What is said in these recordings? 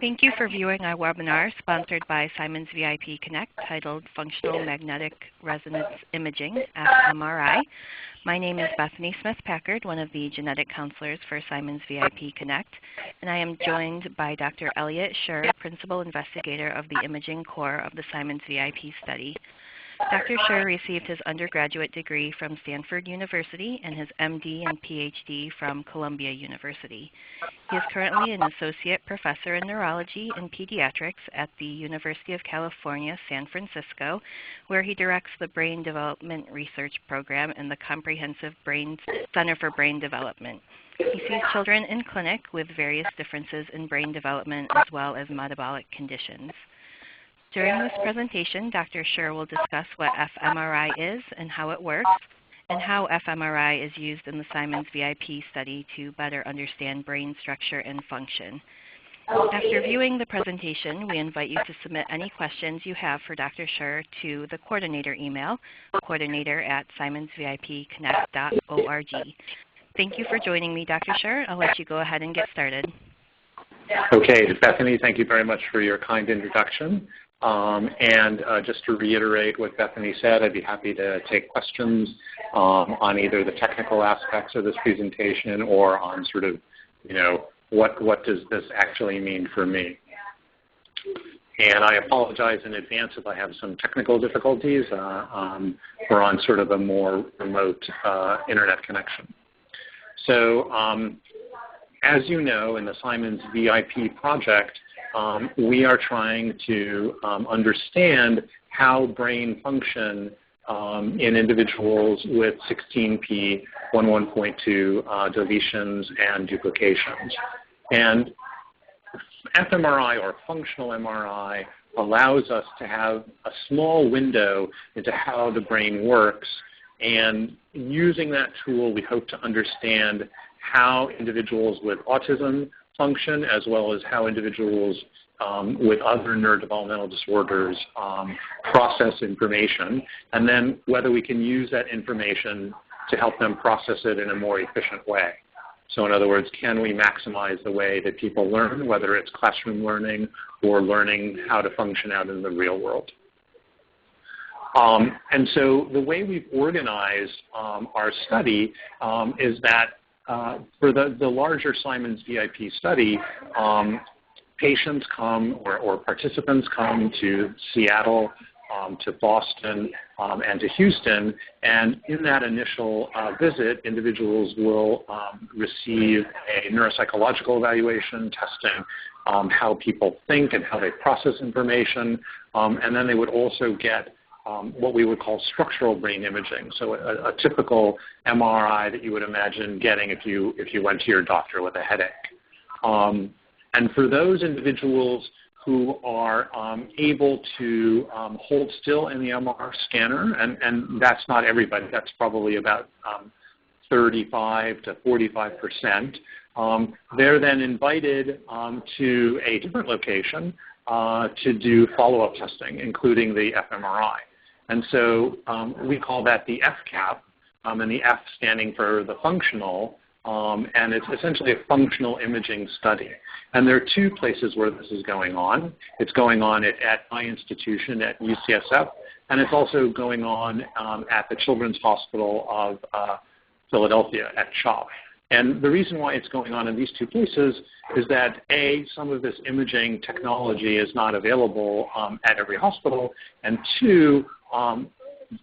Thank you for viewing our webinar sponsored by Simon's VIP Connect titled Functional Magnetic Resonance Imaging, fMRI. My name is Bethany Smith-Packard, one of the genetic counselors for Simon's VIP Connect, and I am joined by Dr. Elliot Sherr, Principal Investigator of the Imaging Core of the Simon's VIP study. Dr. Sherr received his undergraduate degree from Stanford University and his MD and PhD from Columbia University. He is currently an associate professor in neurology and pediatrics at the University of California, San Francisco, where he directs the Brain Development Research Program and the Comprehensive Center for Brain Development. He sees children in clinic with various differences in brain development as well as metabolic conditions. During this presentation, Dr. Sherr will discuss what fMRI is and how it works, and how fMRI is used in the Simon's VIP study to better understand brain structure and function. After viewing the presentation, we invite you to submit any questions you have for Dr. Sherr to the coordinator email, coordinator@simonsvipconnect.org. Thank you for joining me, Dr. Sherr. I'll let you go ahead and get started. Okay, Bethany, thank you very much for your kind introduction. Just to reiterate what Bethany said, I'd be happy to take questions on either the technical aspects of this presentation or on sort of, what does this actually mean for me? And I apologize in advance if I have some technical difficulties. We're on sort of a more remote internet connection. So as you know, in the Simon's VIP project, we are trying to understand how brain function in individuals with 16p11.2 deletions and duplications. And fMRI, or functional MRI, allows us to have a small window into how the brain works. And using that tool, we hope to understand how individuals with autism function, as well as how individuals with other neurodevelopmental disorders process information, and then whether we can use that information to help them process it in a more efficient way. So in other words, can we maximize the way that people learn, whether it's classroom learning or learning how to function out in the real world? And so the way we've organized our study is that for the larger Simon's VIP study, patients come or participants come to Seattle, to Boston, and to Houston, and in that initial visit, individuals will receive a neuropsychological evaluation testing how people think and how they process information, and then they would also get what we would call structural brain imaging, so a typical MRI that you would imagine getting if you went to your doctor with a headache. And for those individuals who are able to hold still in the MR scanner, and that's not everybody, that's probably about 35 to 45%, they're then invited to a different location to do follow-up testing, including the fMRI. And so we call that the FCAP, and the F standing for the functional, and it's essentially a functional imaging study. And there are two places where this is going on. It's going on at my institution at UCSF, and it's also going on at the Children's Hospital of Philadelphia at CHOP. And the reason why it's going on in these two places is that, A, some of this imaging technology is not available at every hospital, and two,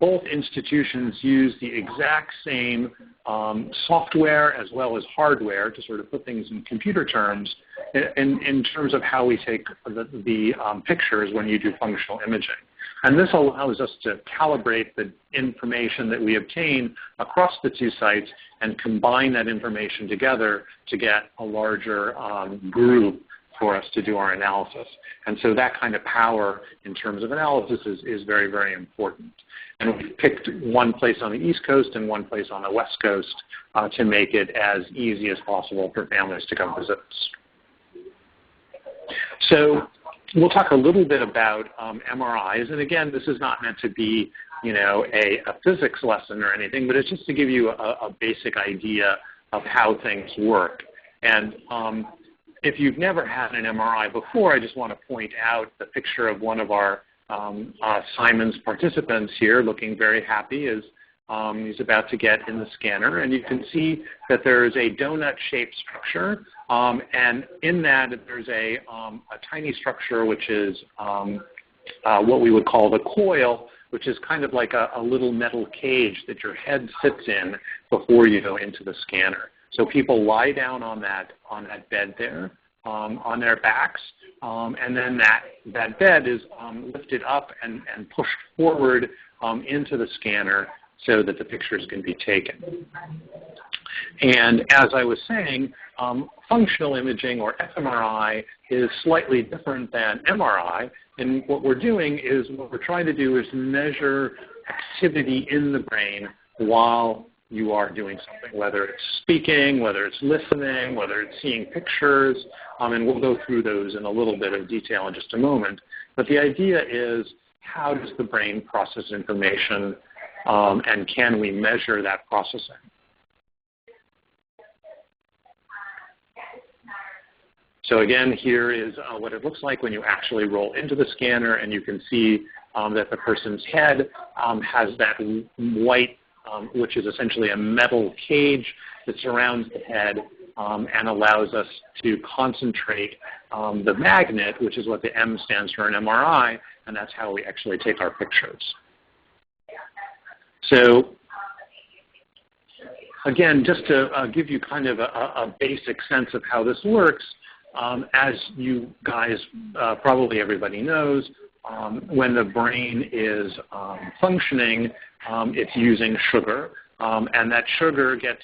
both institutions use the exact same software as well as hardware, to sort of put things in computer terms, in terms of how we take the pictures when you do functional imaging. And this allows us to calibrate the information that we obtain across the two sites and combine that information together to get a larger group for us to do our analysis. And so that kind of power in terms of analysis is very, very important. And we've picked one place on the East Coast and one place on the West Coast to make it as easy as possible for families to come visit us. So we'll talk a little bit about MRIs. And again, this is not meant to be, a physics lesson or anything, but it's just to give you a basic idea of how things work. And if you've never had an MRI before, I just want to point out the picture of one of our Simon's participants here, looking very happy as he's about to get in the scanner. And you can see that there is a donut-shaped structure, and in that there's a tiny structure which is what we would call the coil, which is kind of like a little metal cage that your head sits in before you go into the scanner. So people lie down on that bed there, on their backs, and then that bed is lifted up and pushed forward into the scanner so that the pictures can be taken. And as I was saying, functional imaging, or fMRI, is slightly different than MRI. And what we're trying to do is measure activity in the brain while you are doing something, whether it's speaking, whether it's listening, whether it's seeing pictures, and we'll go through those in a little bit of detail in just a moment. But the idea is, how does the brain process information, and can we measure that processing? So again, here is what it looks like when you actually roll into the scanner, and you can see that the person's head has that white, which is essentially a metal cage that surrounds the head and allows us to concentrate the magnet, which is what the M stands for in MRI, and that's how we actually take our pictures. So again, just to give you kind of a basic sense of how this works, as you guys, probably everybody knows, when the brain is functioning, it's using sugar, and that sugar gets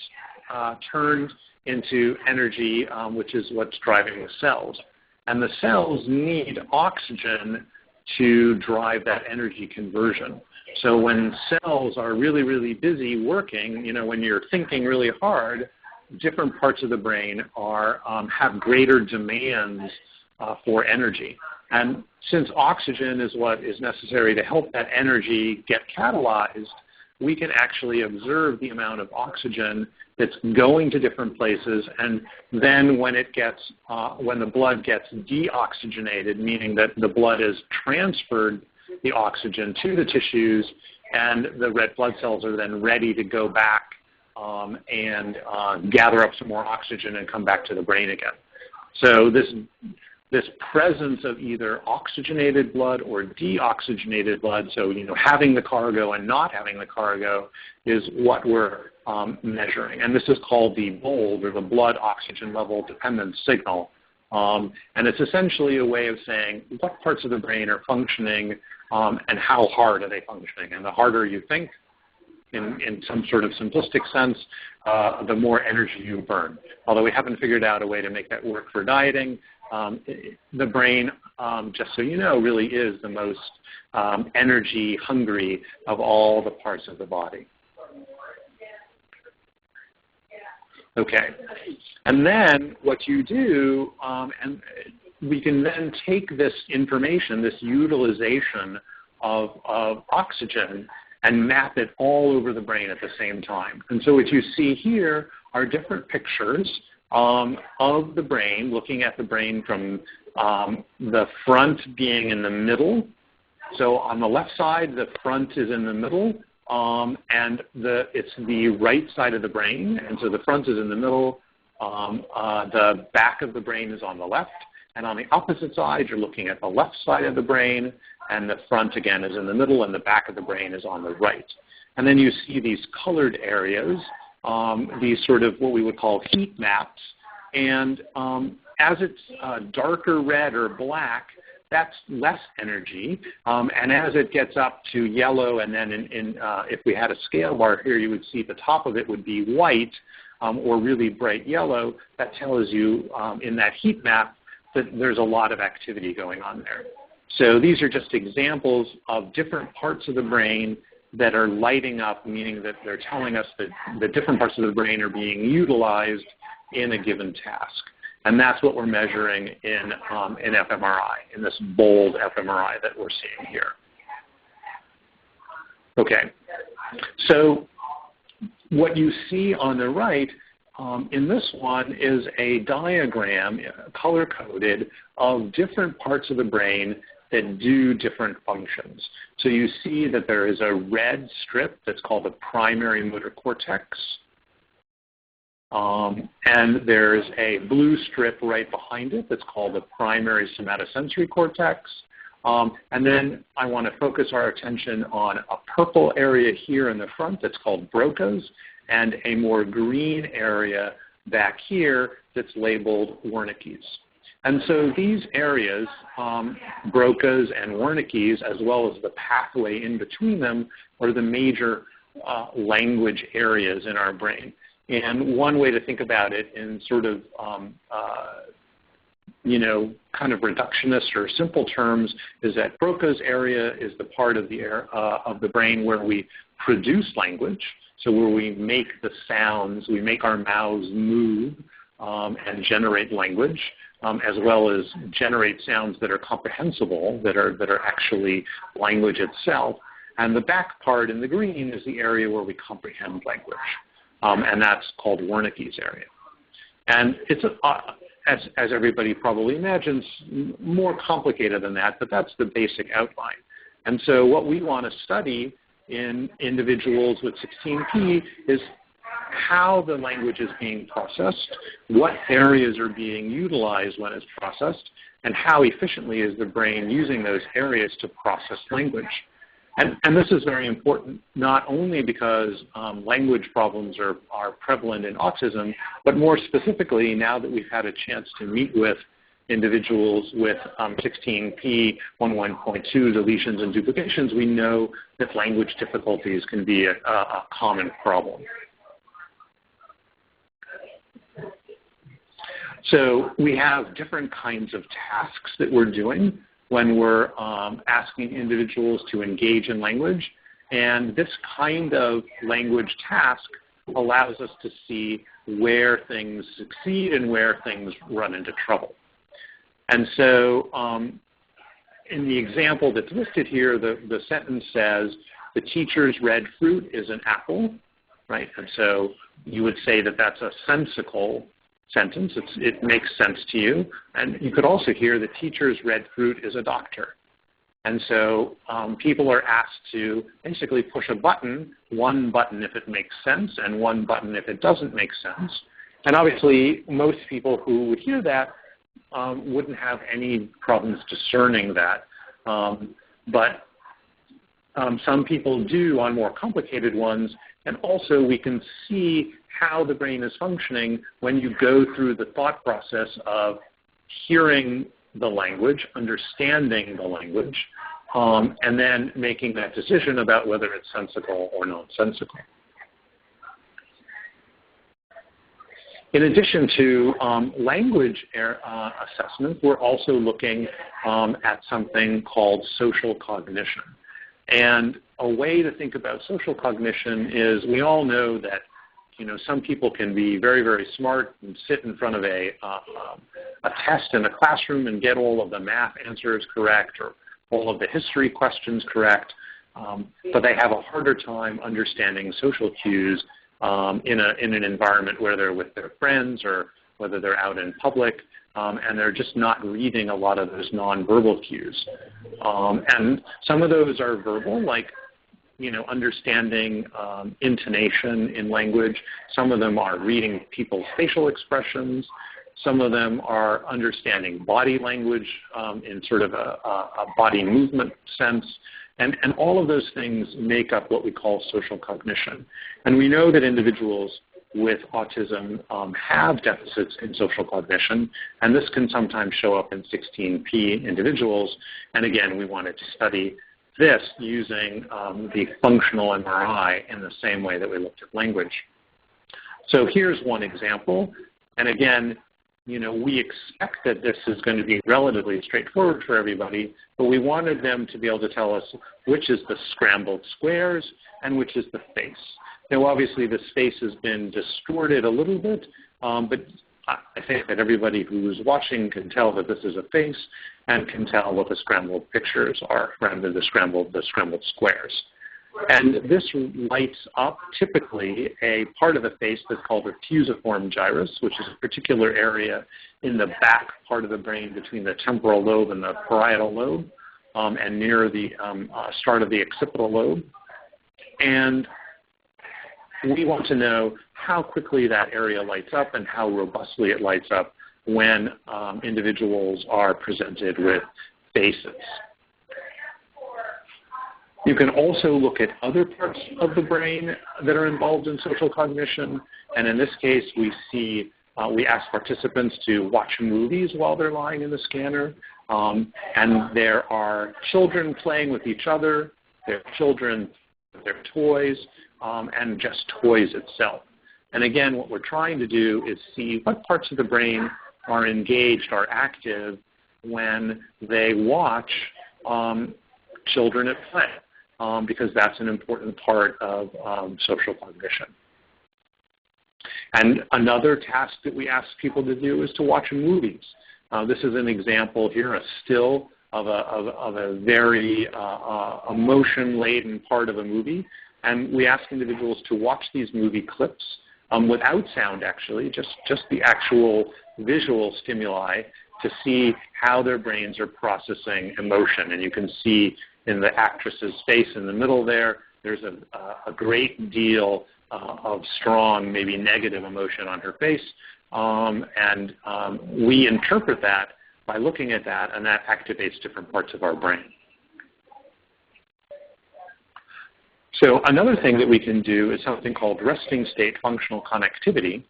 turned into energy, which is what's driving the cells. And the cells need oxygen to drive that energy conversion. So when cells are really, really busy working, when you're thinking really hard, different parts of the brain have greater demands for energy. And since oxygen is what is necessary to help that energy get catalyzed, we can actually observe the amount of oxygen that's going to different places, and then when the blood gets deoxygenated, meaning that the blood has transferred the oxygen to the tissues, and the red blood cells are then ready to go back and gather up some more oxygen and come back to the brain again. So this presence of either oxygenated blood or deoxygenated blood, so having the cargo and not having the cargo, is what we're measuring. And this is called the BOLD, or the blood oxygen level dependence signal. And it's essentially a way of saying what parts of the brain are functioning and how hard are they functioning. And the harder you think, in some sort of simplistic sense, the more energy you burn. Although we haven't figured out a way to make that work for dieting, the brain, just so you know, really is the most energy hungry of all the parts of the body. Okay, and then what you do, and we can then take this information, this utilization of oxygen, and map it all over the brain at the same time. And so what you see here are different pictures of the brain, looking at the brain from the front being in the middle. So on the left side, the front is in the middle, and it's the right side of the brain, and so the front is in the middle. The back of the brain is on the left, and on the opposite side, you're looking at the left side of the brain, and the front, again, is in the middle, and the back of the brain is on the right. And then you see these colored areas, these sort of what we would call heat maps, and as it's darker red or black, that's less energy, and as it gets up to yellow, and then if we had a scale bar here, you would see the top of it would be white or really bright yellow. That tells you in that heat map that there's a lot of activity going on there. So these are just examples of different parts of the brain that are lighting up, meaning that they're telling us that the different parts of the brain are being utilized in a given task. And that's what we're measuring in fMRI, in this BOLD fMRI that we're seeing here. Okay, so what you see on the right in this one is a diagram, color-coded, of different parts of the brain that do different functions. So you see that there is a red strip that's called the primary motor cortex, and there's a blue strip right behind it that's called the primary somatosensory cortex. And then I want to focus our attention on a purple area here in the front that's called Broca's, and a more green area back here that's labeled Wernicke's. And so these areas, Broca's and Wernicke's, as well as the pathway in between them, are the major language areas in our brain. And one way to think about it in sort of, kind of reductionist or simple terms is that Broca's area is the part of the brain where we produce language, so where we make the sounds, we make our mouths move and generate language, as well as generate sounds that are comprehensible, that are actually language itself. And the back part in the green is the area where we comprehend language, and that's called Wernicke's area. And it's, as everybody probably imagines, more complicated than that, but that's the basic outline. And so what we want to study in individuals with 16P is how the language is being processed, what areas are being utilized when it's processed, and how efficiently is the brain using those areas to process language. And this is very important, not only because language problems are prevalent in autism, but more specifically, now that we've had a chance to meet with individuals with 16P, 11.2 deletions and duplications, we know that language difficulties can be a common problem. So we have different kinds of tasks that we're doing when we're asking individuals to engage in language. And this kind of language task allows us to see where things succeed and where things run into trouble. And so in the example that's listed here, the sentence says, the teacher's red fruit is an apple, right? And so you would say that that's a sensical sentence. It makes sense to you. And you could also hear the teacher's red fruit is a doctor. And so people are asked to basically push a button, one button if it makes sense and one button if it doesn't make sense. And obviously, most people who would hear that wouldn't have any problems discerning that. But some people do on more complicated ones. And also we can see how the brain is functioning when you go through the thought process of hearing the language, understanding the language, and then making that decision about whether it's sensical or nonsensical. In addition to language assessment, we're also looking at something called social cognition. And a way to think about social cognition is we all know that some people can be very, very smart and sit in front of a test in a classroom and get all of the math answers correct or all of the history questions correct, but they have a harder time understanding social cues in an environment where they're with their friends or whether they're out in public, and they're just not reading a lot of those nonverbal cues. And some of those are verbal, like understanding intonation in language. Some of them are reading people's facial expressions. Some of them are understanding body language in sort of a body movement sense. And all of those things make up what we call social cognition. And we know that individuals with autism have deficits in social cognition, and this can sometimes show up in 16P individuals. And again, we wanted to study this using the functional MRI in the same way that we looked at language. So here's one example. And again, we expect that this is going to be relatively straightforward for everybody, but we wanted them to be able to tell us which is the scrambled squares and which is the face. Now, obviously, this face has been distorted a little bit, but I think that everybody who's watching can tell that this is a face and can tell what the scrambled pictures are, rather than the scrambled squares. And this lights up typically a part of the face that's called a fusiform gyrus, which is a particular area in the back part of the brain between the temporal lobe and the parietal lobe, and near the start of the occipital lobe. And we want to know how quickly that area lights up and how robustly it lights up when individuals are presented with faces. You can also look at other parts of the brain that are involved in social cognition, and in this case, we ask participants to watch movies while they're lying in the scanner, and there are children playing with each other, there are children with their toys, and just toys itself. And again, what we're trying to do is see what parts of the brain are engaged, are active when they watch children at play, because that's an important part of social cognition. And another task that we ask people to do is to watch movies. This is an example here, a still of a very emotion-laden part of a movie. And we ask individuals to watch these movie clips without sound, actually, just the actual visual stimuli to see how their brains are processing emotion. And you can see in the actress's face in the middle there's a great deal of strong, maybe negative emotion on her face. And we interpret that by looking at that, and that activates different parts of our brain. So another thing that we can do is something called resting state functional connectivity.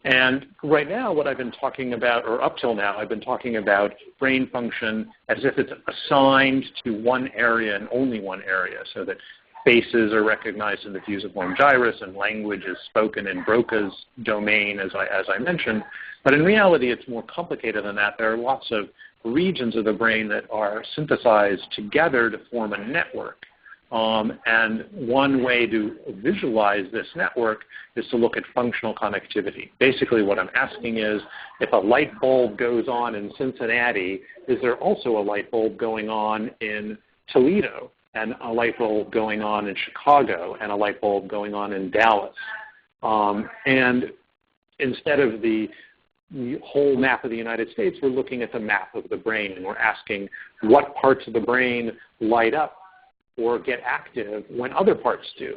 And right now, what I've been talking about, or up till now, I've been talking about brain function as if it's assigned to one area and only one area, so that faces are recognized in the fusiform gyrus and language is spoken in Broca's domain, as I mentioned. But in reality, it's more complicated than that. There are lots of regions of the brain that are synthesized together to form a network. And one way to visualize this network is to look at functional connectivity. Basically, what I'm asking is, if a light bulb goes on in Cincinnati, is there also a light bulb going on in Toledo, and a light bulb going on in Chicago, and a light bulb going on in Dallas? And instead of the whole map of the United States, we're looking at the map of the brain, and we're asking what parts of the brain light up or get active when other parts do.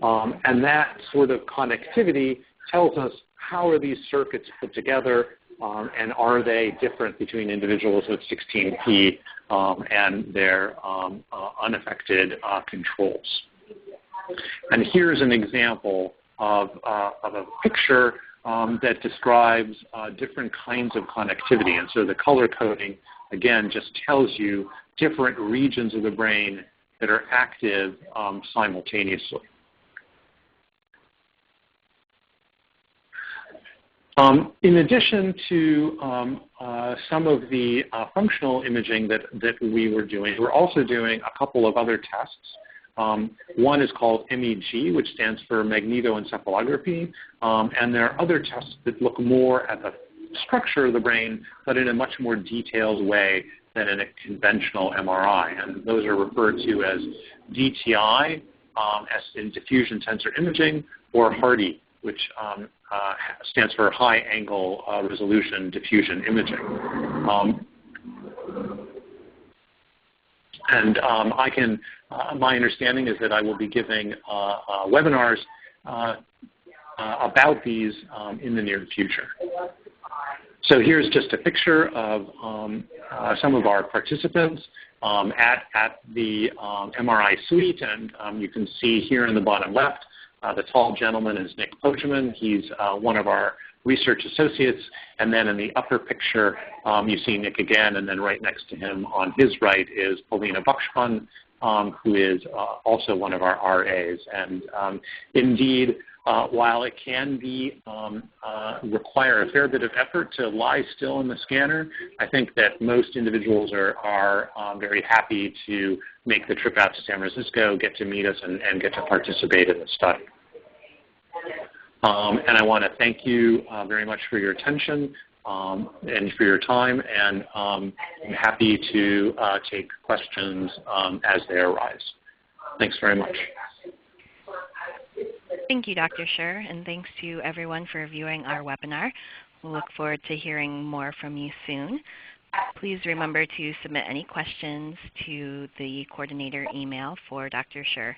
And that sort of connectivity tells us how are these circuits put together, and are they different between individuals with 16P and their unaffected controls. And here's an example of a picture that describes different kinds of connectivity. And so the color coding, again, just tells you different regions of the brain that are active simultaneously. In addition to some of the functional imaging that we were doing, we're also doing a couple of other tests. One is called MEG, which stands for magnetoencephalography, and there are other tests that look more at the structure of the brain, but in a much more detailed way than in a conventional MRI. And those are referred to as DTI, as in diffusion tensor imaging, or HARDI, which stands for high angle resolution diffusion imaging. My understanding is that I will be giving webinars about these in the near future. So here's just a picture of some of our participants at the MRI suite, and you can see here in the bottom left, the tall gentleman is Nick Pocheman. He's one of our research associates, and then in the upper picture, you see Nick again, and then right next to him on his right is Paulina Buxman, who is also one of our RAs. And indeed, while it can be require a fair bit of effort to lie still in the scanner, I think that most individuals are very happy to make the trip out to San Francisco, get to meet us, and get to participate in the study. And I want to thank you very much for your attention and for your time, and I'm happy to take questions as they arise. Thanks very much. Thank you, Dr. Sherr, and thanks to everyone for viewing our webinar. We'll look forward to hearing more from you soon. Please remember to submit any questions to the coordinator email for Dr. Sherr.